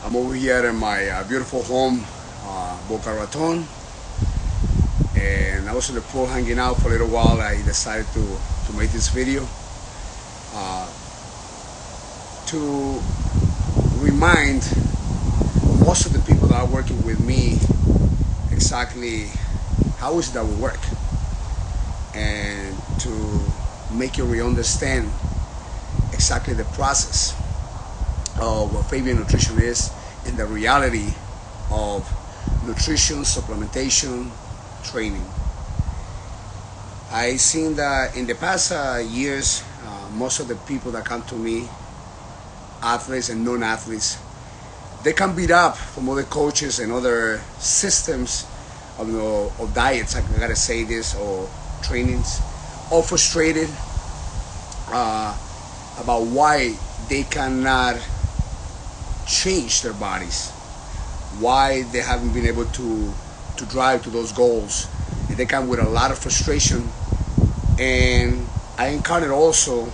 I'm over here in my beautiful home, Boca Raton, and I was in the pool hanging out for a little while. I decided to make this video to remind most of the people that are working with me exactly how is it that we work, and to make you understand exactly the process of what Fabian Nutrition is and the reality of nutrition, supplementation, training. I've seen that in the past years, most of the people that come to me, athletes and non-athletes, they can beat up from other coaches and other systems of diets, I gotta say this, or trainings, all frustrated about why they cannot change their bodies, why they haven't been able to drive to those goals, and they come with a lot of frustration. And I encountered also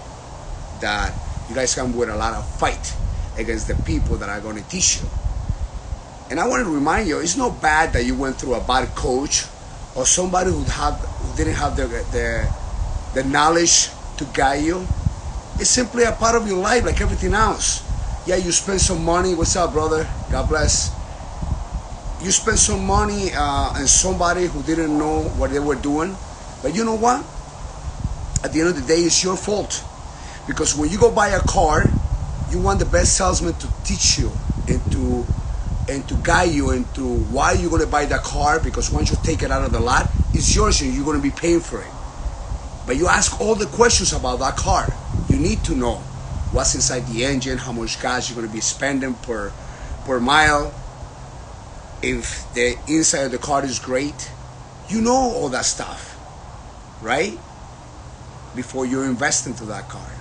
that you guys come with a lot of fight against the people that are going to teach you. And I want to remind you, it's not bad that you went through a bad coach or somebody who didn't have the knowledge to guide you. It's simply a part of your life, like everything else. Yeah, you spend some money. What's up, brother? God bless. You spend some money on somebody who didn't know what they were doing. But you know what? At the end of the day, it's your fault. Because when you go buy a car, you want the best salesman to teach you and to guide you into why you're going to buy that car. Because once you take it out of the lot, it's yours and you're going to be paying for it. But you ask all the questions about that car. You need to know what's inside the engine, how much gas you're going to be spending per mile, if the inside of the car is great. You know all that stuff, right? Before you invest into that car.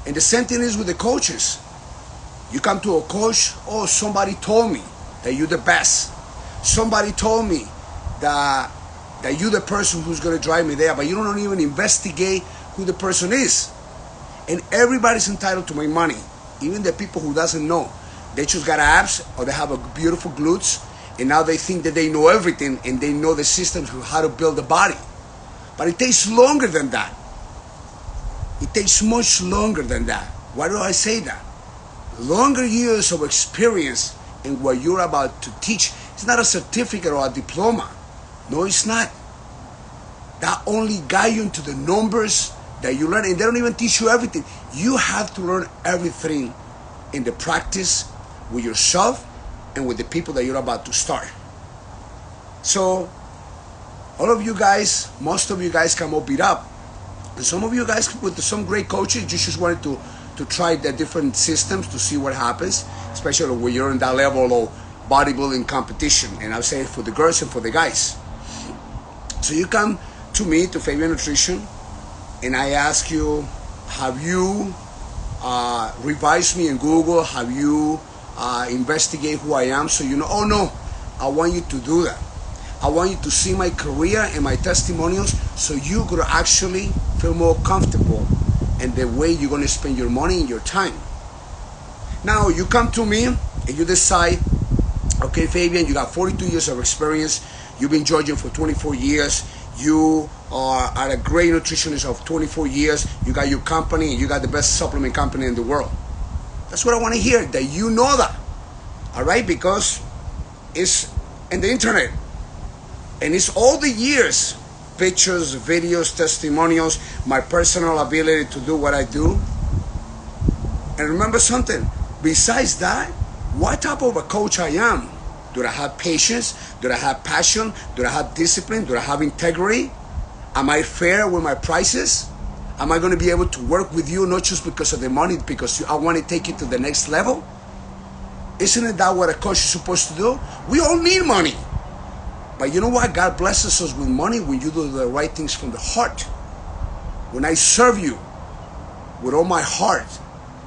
And the same thing is with the coaches. You come to a coach, oh, somebody told me that you're the best. Somebody told me that you're the person who's going to drive me there, but you don't even investigate who the person is. And everybody's entitled to make money, even the people who doesn't know. They just got abs or they have a beautiful glutes, and now they think that they know everything and they know the systems of how to build a body. But it takes longer than that. It takes much longer than that. Why do I say that? Longer years of experience in what you're about to teach. It's not a certificate or a diploma. No, it's not. That only guide you into the numbers that you learn, and they don't even teach you everything. You have to learn everything in the practice with yourself and with the people that you're about to start. So all of you guys, most of you guys come all beat up. And some of you guys with some great coaches, you just wanted to try the different systems to see what happens, especially when you're in that level of bodybuilding competition. And I'll say it for the girls and for the guys. So you come to me, to Fabian Nutrition, and I ask you, have you revised me in Google? Have you investigated who I am so you know? Oh no, I want you to do that. I want you to see my career and my testimonials so you could actually feel more comfortable in the way you're going to spend your money and your time. Now you come to me and you decide, okay, Fabian, you got 42 years of experience. You've been judging for 24 years. You are a great nutritionist of 24 years. You got your company and you got the best supplement company in the world. That's what I want to hear, that you know that. All right? Because it's in the internet. And it's all the years, pictures, videos, testimonials, my personal ability to do what I do. And remember something, besides that, what type of a coach I am? Do I have patience? Do I have passion? Do I have discipline? Do I have integrity? Am I fair with my prices? Am I going to be able to work with you not just because of the money, because I want to take you to the next level? Isn't it that what a coach is supposed to do? We all need money. But you know what? God blesses us with money when you do the right things from the heart. When I serve you with all my heart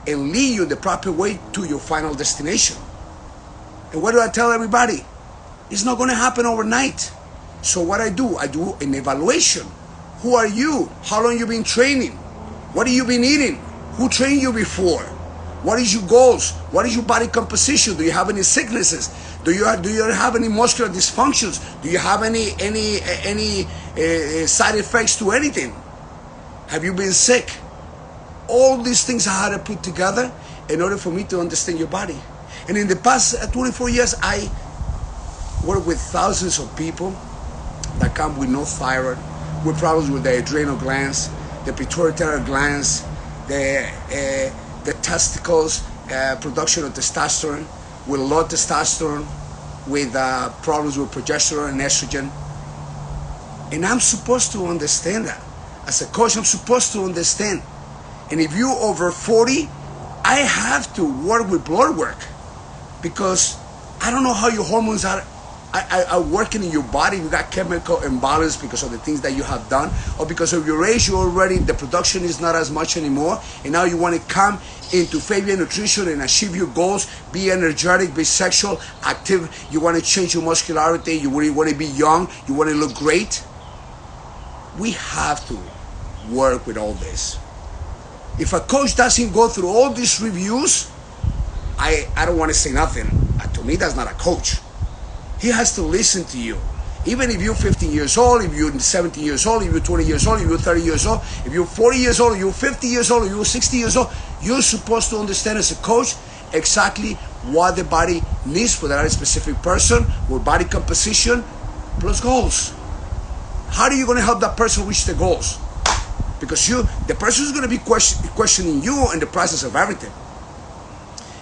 and lead you the proper way to your final destination. And what do I tell everybody? It's not going to happen overnight. So what I do an evaluation. Who are you? How long you been training? What have you been eating? Who trained you before? What is your goals? What is your body composition? Do you have any sicknesses? Do you have any muscular dysfunctions? Do you have any side effects to anything? Have you been sick? All these things I had to put together in order for me to understand your body. And in the past 24 years, I worked with thousands of people that come with no thyroid, with problems with the adrenal glands, the pituitary glands, the testicles, production of testosterone, with low testosterone, with problems with progesterone and estrogen. And I'm supposed to understand that. As a coach, I'm supposed to understand. And if you're over 40, I have to work with blood work, because I don't know how your hormones are working in your body. You got chemical imbalance because of the things that you have done, or because of your age, you already, the production is not as much anymore, and now you want to come into Fabian Nutrition and achieve your goals, be energetic, be sexual, active, you want to change your muscularity, you want to be young, you want to look great. We have to work with all this. If a coach doesn't go through all these reviews, I don't want to say nothing. To me, that's not a coach. He has to listen to you. Even if you're 15 years old, if you're 17 years old, if you're 20 years old, if you're 30 years old, if you're 40 years old, if you're 50 years old, if you're 60 years old, you're supposed to understand as a coach exactly what the body needs for that specific person, with body composition plus goals. How are you going to help that person reach the goals? Because the person is going to be questioning you in the process of everything.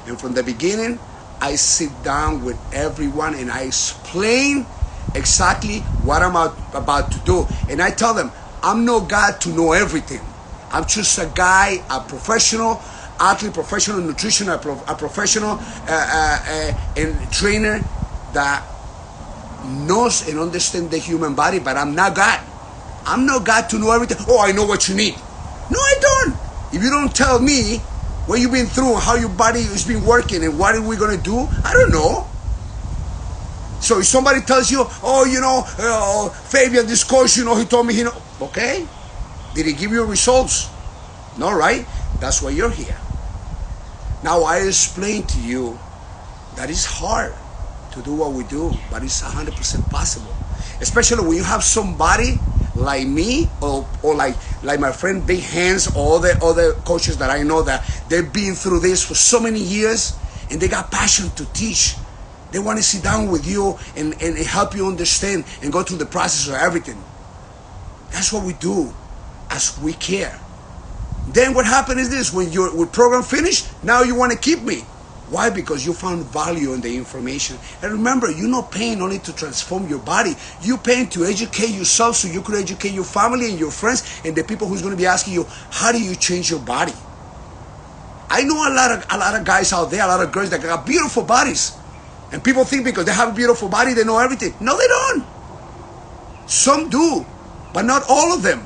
And from the beginning, I sit down with everyone and I explain exactly what I'm about to do. And I tell them, I'm no God to know everything. I'm just a guy, a professional athlete, professional nutrition, a professional and trainer that knows and understands the human body, but I'm not God. I'm not God to know everything. Oh, I know what you need. No, I don't. If you don't tell me what you've been through, how your body has been working, and what are we going to do, I don't know. So if somebody tells you, oh, Fabian, this coach, he told me, okay. Did he give you results? No, right? That's why you're here. Now I explain to you that it's hard to do what we do, but it's 100% possible. Especially when you have somebody like me or like my friend Big Hands, or the other coaches that I know that they've been through this for so many years, and they got passion to teach. They want to sit down with you and help you understand and go through the process of everything. That's what we do, as we care. Then what happened is this: when your program finished, now you want to keep me. Why? Because you found value in the information. And remember, you're not paying only to transform your body. You're paying to educate yourself so you could educate your family and your friends and the people who's going to be asking you, how do you change your body? I know a lot of guys out there, a lot of girls that got beautiful bodies. And people think because they have a beautiful body, they know everything. No, they don't. Some do, but not all of them.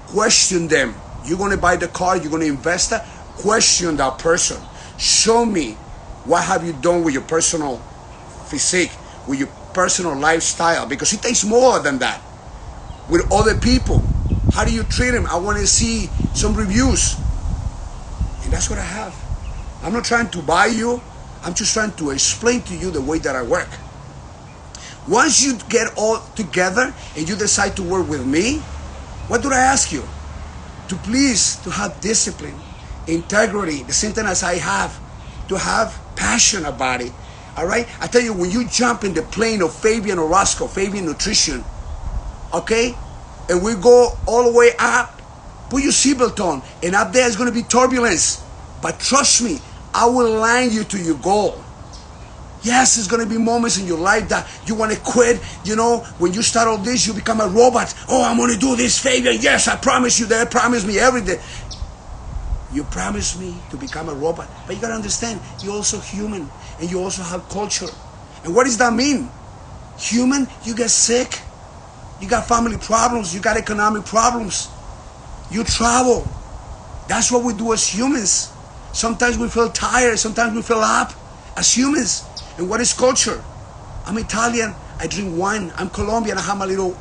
Question them. You're going to buy the car, you're going to invest that. Question that person. Show me what have you done with your personal physique, with your personal lifestyle, because it takes more than that. With other people, how do you treat them? I want to see some reviews. And that's what I have. I'm not trying to buy you. I'm just trying to explain to you the way that I work. Once you get all together and you decide to work with me, what do I ask you? To please, to have discipline, integrity, the same thing as I have, to have passion about it. All right? I tell you, when you jump in the plane of Fabian Orozco, Fabian Nutrition, okay, and we go all the way up, put your seatbelt on, and up there is going to be turbulence. But trust me, I will land you to your goal. Yes, there's going to be moments in your life that you want to quit. When you start all this, you become a robot. Oh, I'm going to do this, Fabian. Yes, I promise you that. Promise me everything. You promised me to become a robot. But you got to understand, you're also human. And you also have culture. And what does that mean? Human, you get sick. You got family problems. You got economic problems. You travel. That's what we do as humans. Sometimes we feel tired. Sometimes we feel up as humans. And what is culture? I'm Italian. I drink wine. I'm Colombian. I have my little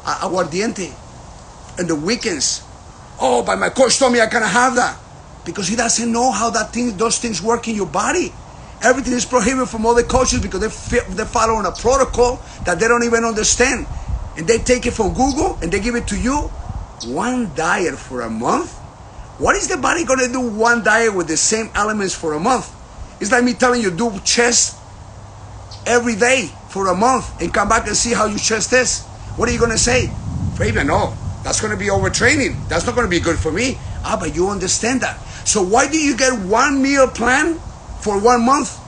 aguardiente. And the weekends, oh, but my coach told me I can't have that. because he doesn't know how those things work in your body. Everything is prohibited from all the coaches because they're following a protocol that they don't even understand. And they take it from Google and they give it to you. One diet for a month? What is the body going to do one diet with the same elements for a month? It's like me telling you do chest every day for a month and come back and see how your chest is. What are you going to say? Fabian, no, that's going to be overtraining. That's not going to be good for me. But you understand that. So why do you get one meal plan for 1 month?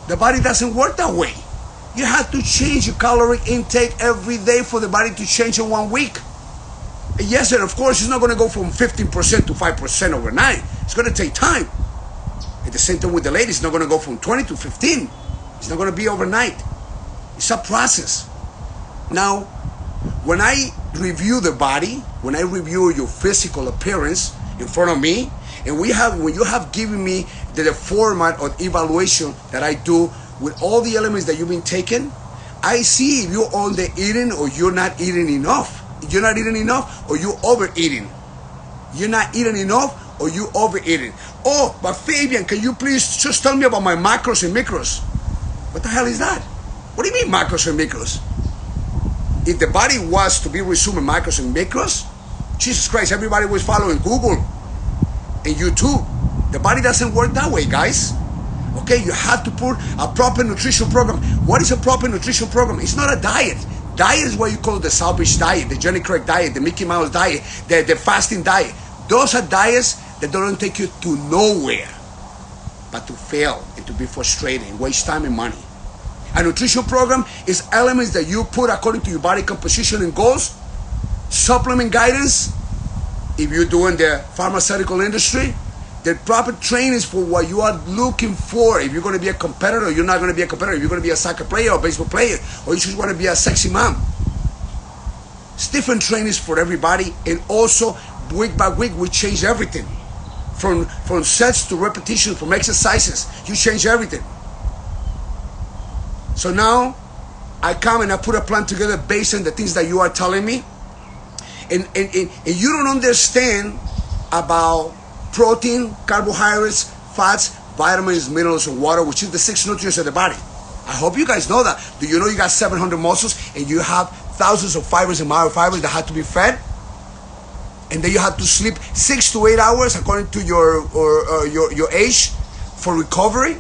The body doesn't work that way. You have to change your calorie intake every day for the body to change in 1 week. And yes, and of course, it's not going to go from 15% to 5% overnight. It's going to take time. At the same time with the ladies, it's not going to go from 20 to 15. It's not going to be overnight. It's a process. Now, when I review the body, when I review your physical appearance in front of me, and when you have given me the format of evaluation that I do with all the elements that you've been taking, I see if you're on the eating or you're not eating enough. You're not eating enough or you're overeating. You're not eating enough or you overeating. Oh, but Fabian, can you please just tell me about my macros and micros? What the hell is that? What do you mean macros and micros? If the body was to be resuming macros and micros, Jesus Christ, everybody was following Google and YouTube. The body doesn't work that way, guys. Okay, you have to put a proper nutrition program. What is a proper nutrition program? It's not a diet. Diet is what you call the salvage diet, the Johnny Craig diet, the Mickey Mouse diet, the fasting diet. Those are diets that don't take you to nowhere, but to fail and to be frustrated and waste time and money. A nutrition program is elements that you put according to your body composition and goals, supplement guidance. If you're doing the pharmaceutical industry, the proper training is for what you are looking for. If you're going to be a competitor, you're not going to be a competitor. If you're going to be a soccer player or baseball player, or you just want to be a sexy mom. It's different trainings for everybody, and also week by week we change everything. From sets to repetitions, from exercises, you change everything. So now I come and I put a plan together based on the things that you are telling me, and you don't understand about protein, carbohydrates, fats, vitamins, minerals, and water, which is the 6 nutrients of the body. I hope you guys know that. Do you know you got 700 muscles and you have thousands of fibers and myofibers that have to be fed? And then you have to sleep 6 to 8 hours according to your age for recovery.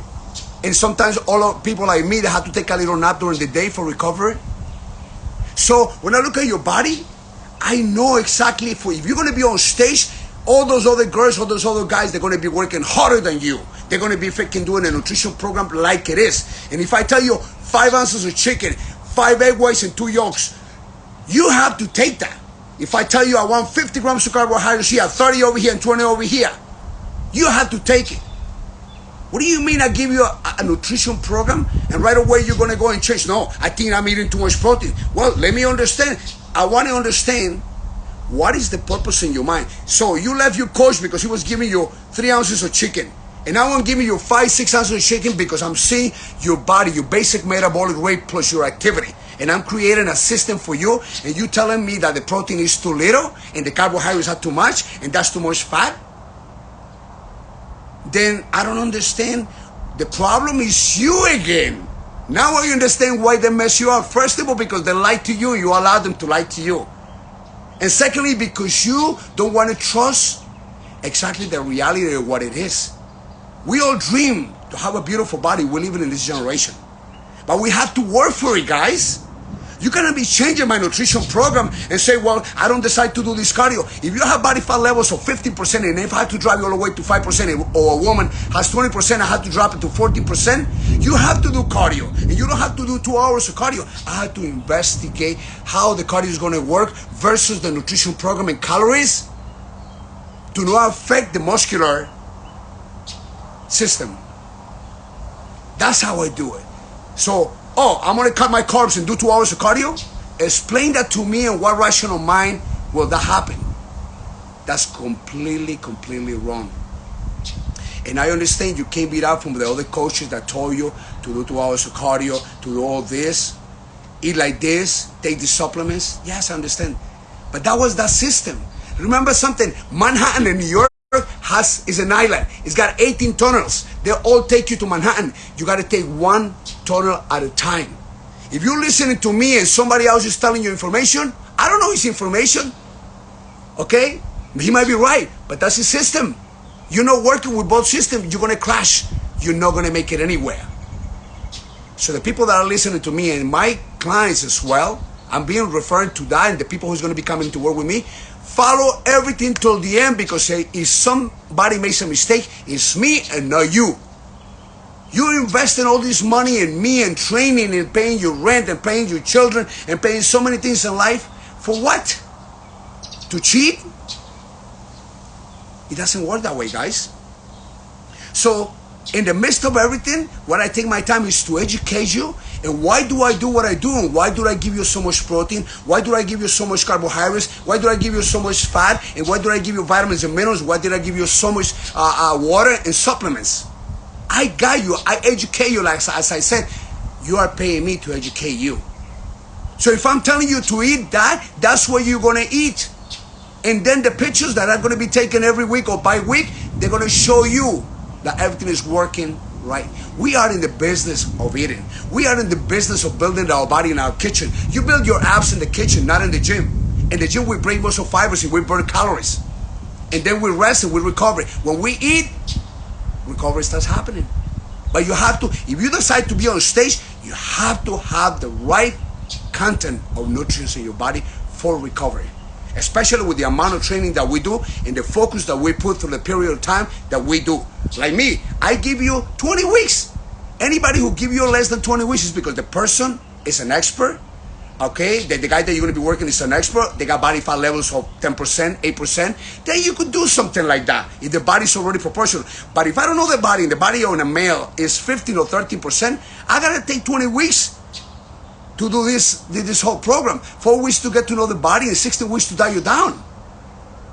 And sometimes all of people like me, they have to take a little nap during the day for recovery. So when I look at your body, I know exactly if you're going to be on stage, all those other girls, all those other guys, they're going to be working harder than you. They're going to be freaking doing a nutrition program like it is. And if I tell you 5 ounces of chicken, 5 egg whites, and 2 yolks, you have to take that. If I tell you I want 50 grams of carbohydrates here, 30 over here, and 20 over here, you have to take it. What do you mean I give you a nutrition program and right away you're going to go and change? No, I think I'm eating too much protein. Well, let me understand. I want to understand what is the purpose in your mind. So you left your coach because he was giving you 3 ounces of chicken. And now I'm giving you 5-6 ounces of chicken because I'm seeing your body, your basic metabolic rate plus your activity. And I'm creating a system for you, and you telling me that the protein is too little and the carbohydrates are too much and that's too much fat? Then I don't understand. The problem is you again. Now I understand why they mess you up. First of all, because they lie to you, you allow them to lie to you. And secondly, because you don't want to trust exactly the reality of what it is. We all dream to have a beautiful body. We're living in this generation. But we have to work for it, guys. You cannot be changing my nutrition program and say, well, I don't decide to do this cardio. If you have body fat levels of 50% and if I have to drop you all the way to 5%, or a woman has 20%, I have to drop it to 14%, you have to do cardio. And you don't have to do 2 hours of cardio. I have to investigate how the cardio is going to work versus the nutrition program and calories to not affect the muscular system. That's how I do it. So, I'm going to cut my carbs and do 2 hours of cardio? Explain that to me, and what rational mind will that happen? That's completely wrong. And I understand you can't beat out from the other coaches that told you to do 2 hours of cardio, to do all this, eat like this, take these supplements. Yes, I understand. But that was that system. Remember something, Manhattan and New York is an island. It's got 18 tunnels. They all take you to Manhattan. You got to take one tunnel at a time. If you're listening to me and somebody else is telling you information, I don't know his information. Okay? He might be right, but that's his system. You're not working with both systems, you're going to crash. You're not going to make it anywhere. So the people that are listening to me and my clients as well, I'm being referring to that, and the people who's going to be coming to work with me, follow everything till the end, because if somebody makes a mistake, it's me and not you. You're investing all this money in me and training and paying your rent and paying your children and paying so many things in life. For what? To cheat? It doesn't work that way, guys. So, in the midst of everything, what I take my time is to educate you. And why do I do what I do? And why do I give you so much protein? Why do I give you so much carbohydrates? Why do I give you so much fat? And why do I give you vitamins and minerals? Why did I give you so much water and supplements? I guide you. I educate you. Like as I said, you are paying me to educate you. So if I'm telling you to eat that, that's what you're going to eat. And then the pictures that are going to be taken every week or by week, they're going to show you that everything is working right. We are in the business of eating. We are in the business of building our body in our kitchen. You build your abs in the kitchen, not in the gym. In the gym, we break muscle fibers and we burn calories. And then we rest and we recover. When we eat, recovery starts happening. But you have to, if you decide to be on stage, you have to have the right content of nutrients in your body for recovery. Especially with the amount of training that we do and the focus that we put through the period of time that we do. Like me, I give you 20 weeks. Anybody who give you less than 20 weeks is because the person is an expert. Okay, the guy that you're going to be working is an expert. They got body fat levels of 10%, 8%. Then you could do something like that if the body's already proportional. But if I don't know the body and the body on a male is 15 or 13%, I got to take 20 weeks to do this whole program. 4 weeks to get to know the body and 16 weeks to diet you down.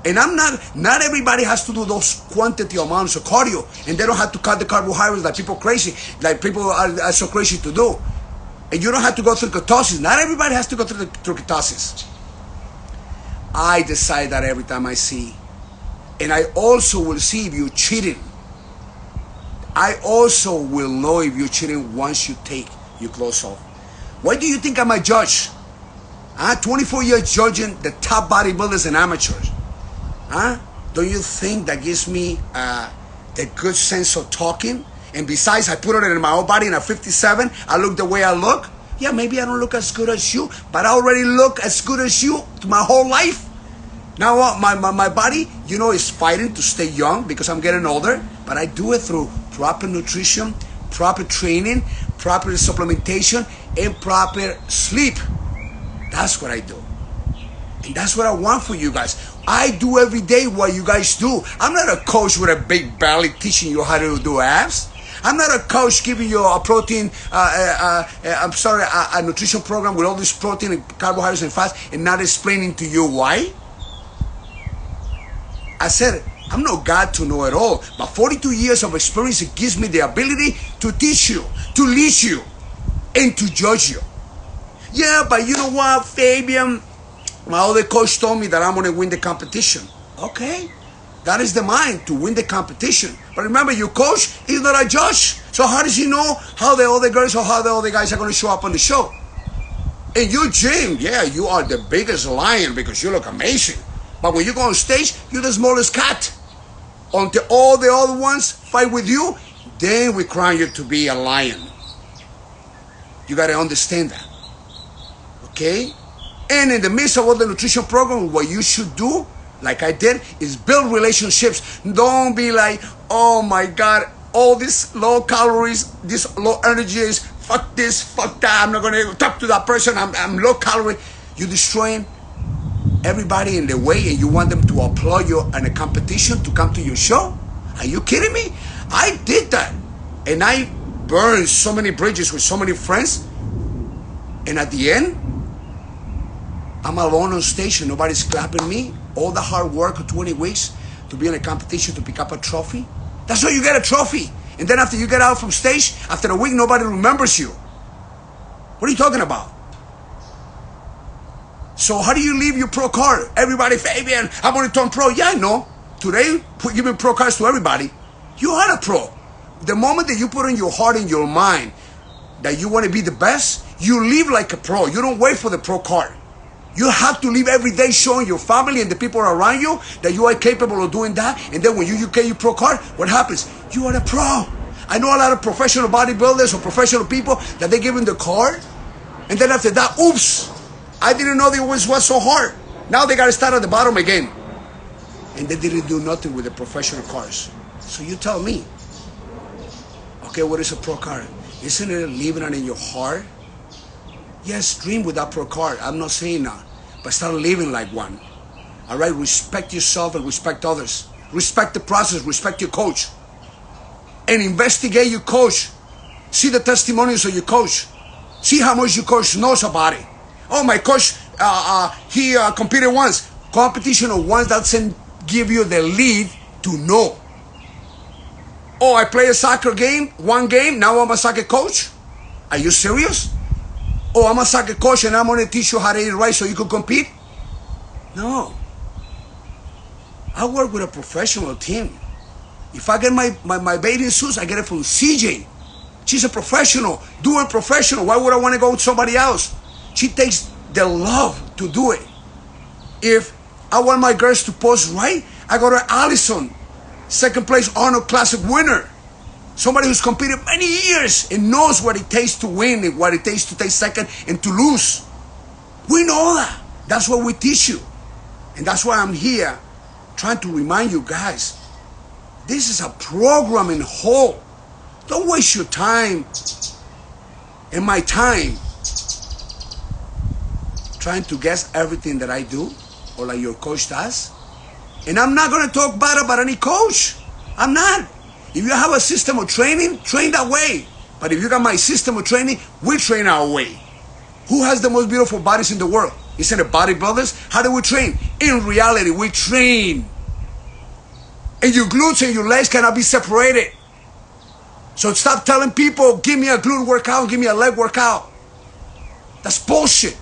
And not everybody has to do those quantity amounts of cardio, and they don't have to cut the carbohydrates like people are so crazy to do. And you don't have to go through ketosis. Not everybody has to go through ketosis. I decide that every time I see. And I also will see if you're cheating. I also will know if you're cheating once you take your clothes off. Why do you think I'm a judge? 24 years judging the top bodybuilders and amateurs. Don't you think that gives me the good sense of talking? And besides, I put it in my own body, and at 57, I look the way I look. Yeah, maybe I don't look as good as you, but I already look as good as you my whole life. Now my body, is fighting to stay young because I'm getting older, but I do it through proper nutrition, proper training, proper supplementation, and proper sleep. That's what I do. And that's what I want for you guys. I do every day what you guys do. I'm not a coach with a big belly teaching you how to do abs. I'm not a coach giving you a protein, a nutrition program with all this protein and carbohydrates and fats and not explaining to you why. I said, I'm not God to know it all, but 42 years of experience, it gives me the ability to teach you, to lead you, and to judge you. Yeah, but you know what, Fabian? My other coach told me that I'm going to win the competition. Okay, that is the mind, to win the competition. But remember, your coach is not a judge. So how does he know how the other girls or how the other guys are going to show up on the show? In your gym, yeah, you are the biggest lion because you look amazing. But when you go on stage, you're the smallest cat. Until all the other ones fight with you, then we crown you to be a lion. You got to understand that. Okay? And in the midst of all the nutrition program, what you should do, like I did, is build relationships. Don't be like, oh my God, all these low calories, this low energies, fuck this, fuck that, I'm not going to talk to that person, I'm low calorie. You're destroying everybody in the way, and you want them to applaud you in a competition to come to your show? Are you kidding me? I did that. And I burned so many bridges with so many friends. And at the end, I'm alone on stage and nobody's clapping me. All the hard work of 20 weeks to be in a competition to pick up a trophy. That's why you get a trophy. And then after you get out from stage, after a week, nobody remembers you. What are you talking about? So how do you leave your pro card? Everybody, Fabian, I'm going to turn pro. Yeah, I know. today, we're giving pro cards to everybody. You are a pro. The moment that you put in your heart and your mind that you want to be the best, you live like a pro. You don't wait for the pro card. You have to live every day showing your family and the people around you that you are capable of doing that. And then when you get your pro card, what happens? You are a pro. I know a lot of professional bodybuilders or professional people that they give them the card. And then after that, oops, I didn't know it was so hard. Now they got to start at the bottom again. And they didn't do nothing with the professional cards. So you tell me, okay, what is a pro card? Isn't it living it in your heart? Yes, dream with that pro card. I'm not saying that. But start living like one. All right? Respect yourself and respect others. Respect the process. Respect your coach. And investigate your coach. See the testimonials of your coach. See how much your coach knows about it. Oh, my coach, he competed once. Competition of once doesn't give you the lead to know. Oh, I play a soccer game, one game, now I'm a soccer coach? Are you serious? Oh, I'm a soccer coach and I'm going to teach you how to eat right so you can compete? No. I work with a professional team. If I get my bathing suits, I get it from CJ. She's a professional, doing professional. Why would I want to go with somebody else? She takes the love to do it. If I want my girls to pose right, I go to Allison, second place Arnold Classic winner. Somebody who's competed many years and knows what it takes to win and what it takes to take second and to lose. We know that. That's what we teach you. And that's why I'm here trying to remind you guys, this is a program in whole. Don't waste your time and my time trying to guess everything that I do or like your coach does. And I'm not going to talk bad about any coach. I'm not. If you have a system of training, train that way. But if you got my system of training, we train our way. Who has the most beautiful bodies in the world? Isn't it bodybuilders? How do we train? In reality, we train. And your glutes and your legs cannot be separated. So stop telling people, give me a glute workout, give me a leg workout. That's bullshit.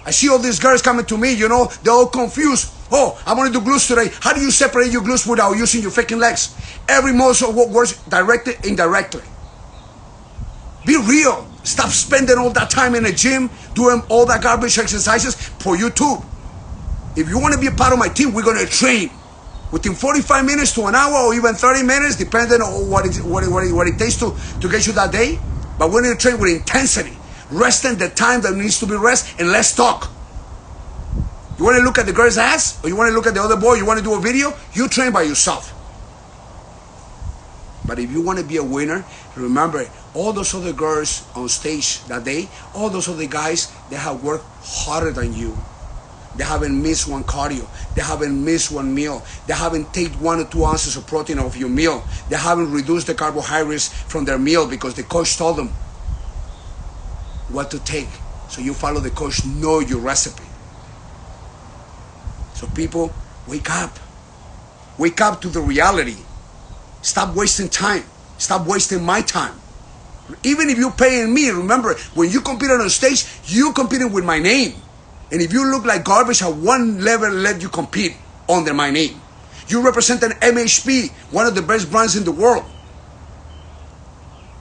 I see all these girls coming to me, they're all confused. Oh, I'm going to do glutes today. How do you separate your glutes without using your freaking legs? Every muscle works directly, indirectly. Be real. Stop spending all that time in the gym doing all that garbage exercises for YouTube. If you want to be a part of my team, we're going to train within 45 minutes to an hour or even 30 minutes, depending on what it takes to get you that day. But we're going to train with intensity, resting the time that needs to be rest, and let's talk. You want to look at the girl's ass, or you want to look at the other boy, you want to do a video, you train by yourself. But if you want to be a winner, remember, all those other girls on stage that day, all those other guys, they have worked harder than you. They haven't missed one cardio. They haven't missed one meal. They haven't taken 1 or 2 ounces of protein off your meal. They haven't reduced the carbohydrates from their meal because the coach told them what to take. So you follow the coach, know your recipe. So people, wake up. Wake up to the reality. Stop wasting time. Stop wasting my time. Even if you're paying me, remember, when you compete on stage, you're competing with my name. And if you look like garbage, at one level let you compete under my name. You represent an MHP, one of the best brands in the world.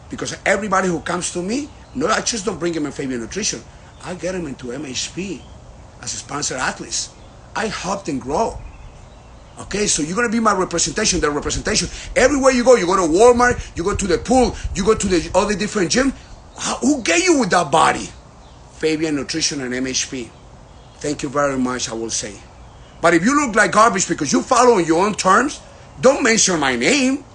Because everybody who comes to me, no, I just don't bring them in Fabian Nutrition. I get them into MHP as a sponsored athletes. I help them grow. Okay, so you're going to be my representation, the representation. Everywhere you go to Walmart, you go to the pool, you go to the other different gym. Who get you with that body? Fabian Nutrition and MHP. Thank you very much, I will say. But if you look like garbage because you follow on your own terms, don't mention my name.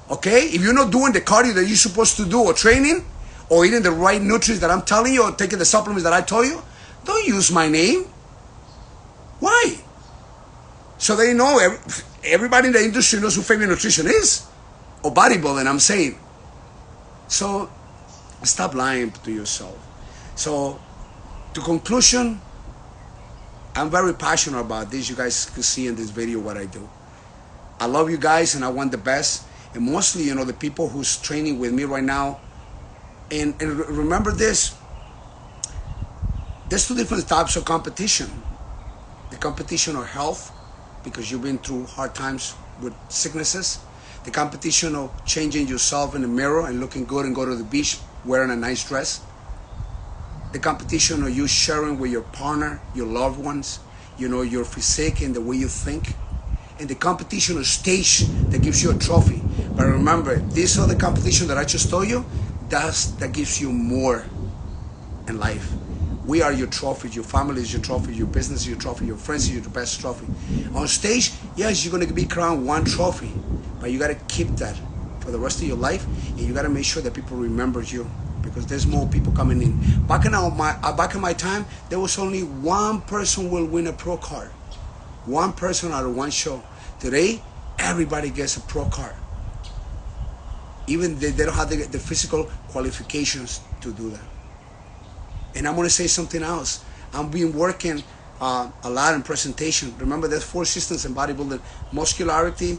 Okay? If you're not doing the cardio that you're supposed to do or training or eating the right nutrients that I'm telling you or taking the supplements that I told you, don't use my name. Why? So they know, everybody in the industry knows who Fabian Nutrition is. Or bodybuilding, I'm saying. So stop lying to yourself. So to conclusion, I'm very passionate about this. You guys can see in this video what I do. I love you guys and I want the best. And mostly, the people who's training with me right now. And remember this. There's 2 different types of competition. The competition of health because you've been through hard times with sicknesses. The competition of changing yourself in the mirror and looking good and go to the beach wearing a nice dress. The competition of you sharing with your partner, your loved ones, your physique and the way you think. And the competition of stage that gives you a trophy. But remember, this other competition that I just told you, that gives you more in life. We are your trophy. Your family is your trophy. Your business is your trophy. Your friends are your best trophy. On stage, yes, you're going to be crowned one trophy, but you got to keep that for the rest of your life, and you got to make sure that people remember you, because there's more people coming in. Back in my time, there was only one person will win a pro card. One person out of one show. Today, everybody gets a pro card. Even they don't have the physical qualifications to do that. And I'm going to say something else. I've been working a lot in presentation. Remember, there's 4 systems in bodybuilding: muscularity,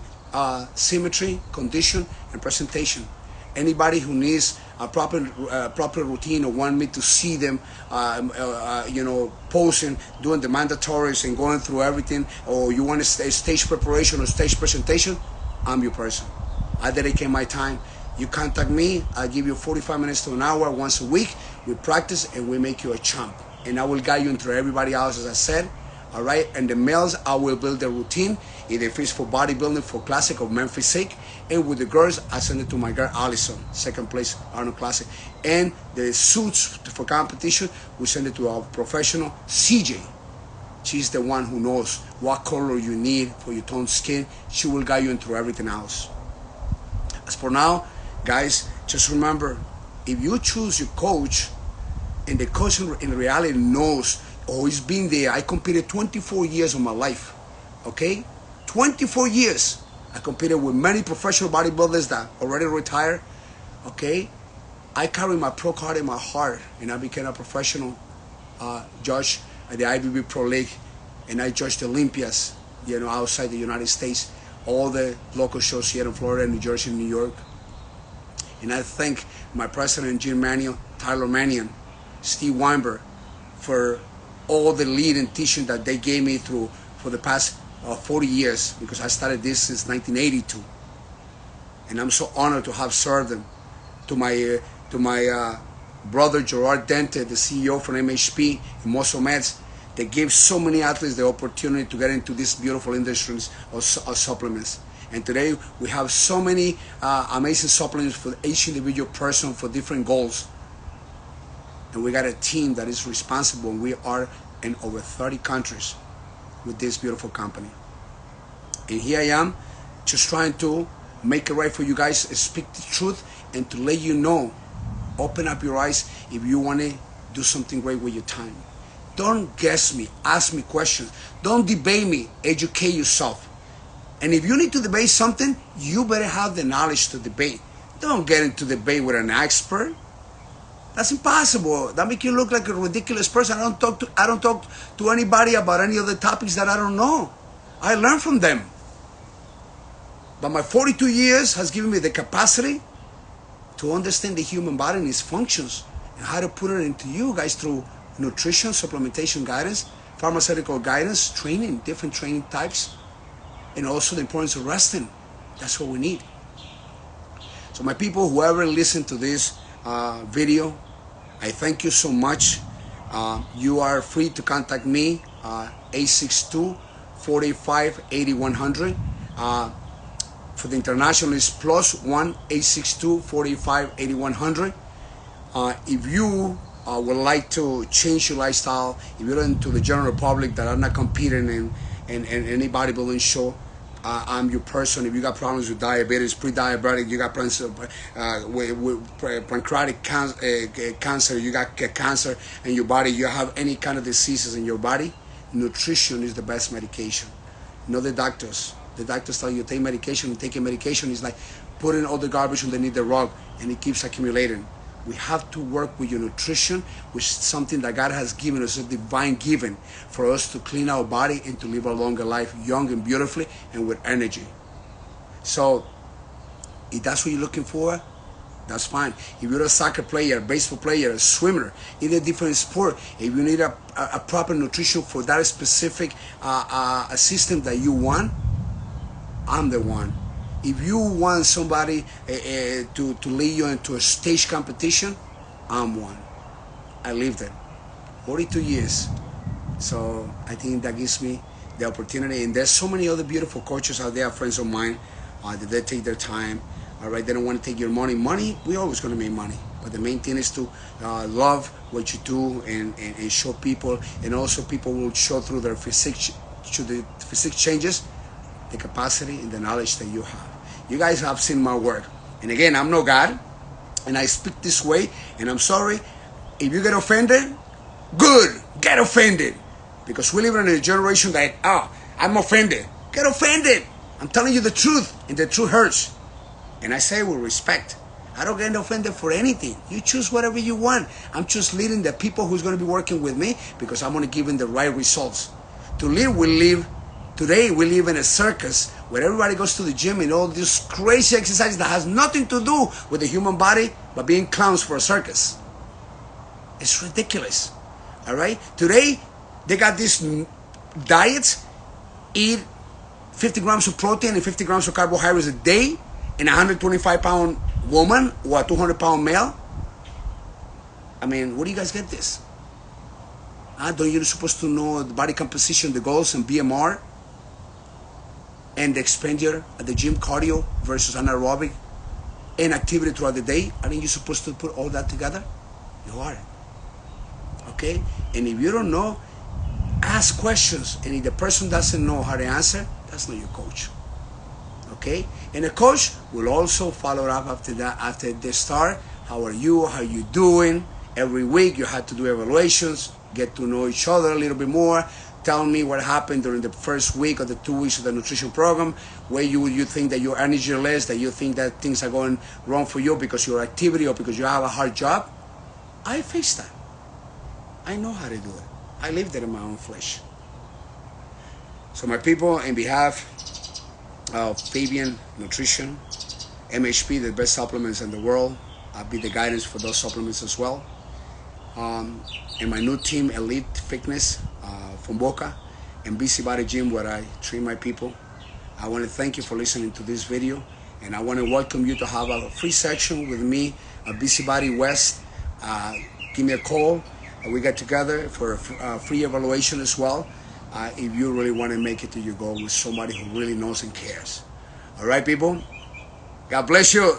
symmetry, condition, and presentation. Anybody who needs a proper routine or want me to see them, posing, doing the mandatories and going through everything, or you want a stage preparation or stage presentation, I'm your person. I dedicate my time. You contact me, I give you 45 minutes to an hour once a week. We practice and we make you a champ. And I will guide you into everybody else, as I said. All right, and the males, I will build the routine, either if it's for bodybuilding, for classic or men physique. And with the girls, I send it to my girl Allison, 2nd place Arnold Classic. And the suits for competition, we send it to our professional CJ. She's the one who knows what color you need for your toned skin. She will guide you into everything else. As for now, guys, just remember, if you choose your coach, and the coach in reality knows, he's been there. I competed 24 years of my life, okay? 24 years. I competed with many professional bodybuilders that already retired, okay? I carry my pro card in my heart, and I became a professional judge at the IBB Pro League, and I judged Olympias, outside the United States, all the local shows here in Florida, New Jersey, New York. And I thank my president, Jim Manion, Tyler Manion, Steve Weinberg, for all the lead and teaching that they gave me for the past 40 years, because I started this since 1982. And I'm so honored to have served them. To my brother, Gerard Dente, the CEO from MHP and Muscle Meds, they gave so many athletes the opportunity to get into this beautiful industry of supplements. And today we have so many amazing supplements for each individual person for different goals. And we got a team that is responsible, and we are in over 30 countries with this beautiful company. And here I am, just trying to make it right for you guys, speak the truth, and to let you know, open up your eyes if you want to do something great with your time. Don't guess me, ask me questions. Don't debate me, educate yourself. And if you need to debate something, you better have the knowledge to debate. Don't get into debate with an expert. That's impossible. That makes you look like a ridiculous person. I don't talk to anybody about any other topics that I don't know. I learn from them. But my 42 years has given me the capacity to understand the human body and its functions, and how to put it into you guys through nutrition, supplementation guidance, pharmaceutical guidance, training, different training types, and also the importance of resting. That's what we need. So my people, whoever listened to this video, I thank you so much. You are free to contact me, 862-485-8100. For the international, is +1 862-485-8100. If you would like to change your lifestyle, if you're into the general public that are not competing in any bodybuilding show, I'm your person. If you got problems with diabetes, pre-diabetic, you got problems with pancreatic cancer, you got cancer in your body, you have any kind of diseases in your body, nutrition is the best medication. Not the doctors. The doctors tell you take medication, and taking medication is like putting all the garbage underneath the rug, and it keeps accumulating. We have to work with your nutrition, which is something that God has given us, a divine given, for us to clean our body and to live a longer life, young and beautifully, and with energy. So, if that's what you're looking for, that's fine. If you're a soccer player, a baseball player, a swimmer, in a different sport, if you need a proper nutrition for that specific a system that you want, I'm the one. If you want somebody to lead you into a stage competition, I'm one. I lived it. 42 years. So I think that gives me the opportunity. And there's so many other beautiful coaches out there, friends of mine, that they take their time. All right, they don't want to take your money. Money, we're always going to make money. But the main thing is to love what you do and show people. And also people will show through their physique, changes, the capacity and the knowledge that you have. You guys have seen my work. And again, I'm no God. And I speak this way. And I'm sorry. If you get offended, good. Get offended. Because we live in a generation that, I'm offended. Get offended. I'm telling you the truth. And the truth hurts. And I say with respect. I don't get offended for anything. You choose whatever you want. I'm just leading the people who's going to be working with me because I'm going to give them the right results. Today we live in a circus where everybody goes to the gym and all this crazy exercise that has nothing to do with the human body but being clowns for a circus. It's ridiculous. All right? Today they got these diets, eat 50 grams of protein and 50 grams of carbohydrates a day, and a 125-pound woman or a 200-pound male. I mean, where do you guys get this? Don't you supposed to know the body composition, the goals, and BMR, and the expenditure at the gym, cardio versus anaerobic, and activity throughout the day? Aren't you supposed to put all that together? You are. Okay? And if you don't know, ask questions. And if the person doesn't know how to answer, that's not your coach. Okay? And the coach will also follow up after that, after they start. How are you? How are you doing? Every week you have to do evaluations, get to know each other a little bit more. Tell me what happened during the first week or the 2 weeks of the nutrition program, where you think that your energy is less, that you think that things are going wrong for you because your activity or because you have a hard job. I face that. I know how to do it. I lived it in my own flesh. So my people, in behalf of Fabian Nutrition, MHP, the best supplements in the world, I'll be the guidance for those supplements as well. And my new team, Elite Fitness from Boca, and Busybody Gym, where I train my people. I want to thank you for listening to this video, and I want to welcome you to have a free section with me at Busybody West. Give me a call. We get together for a free evaluation as well, if you really want to make it to your goal with somebody who really knows and cares. All right, people? God bless you.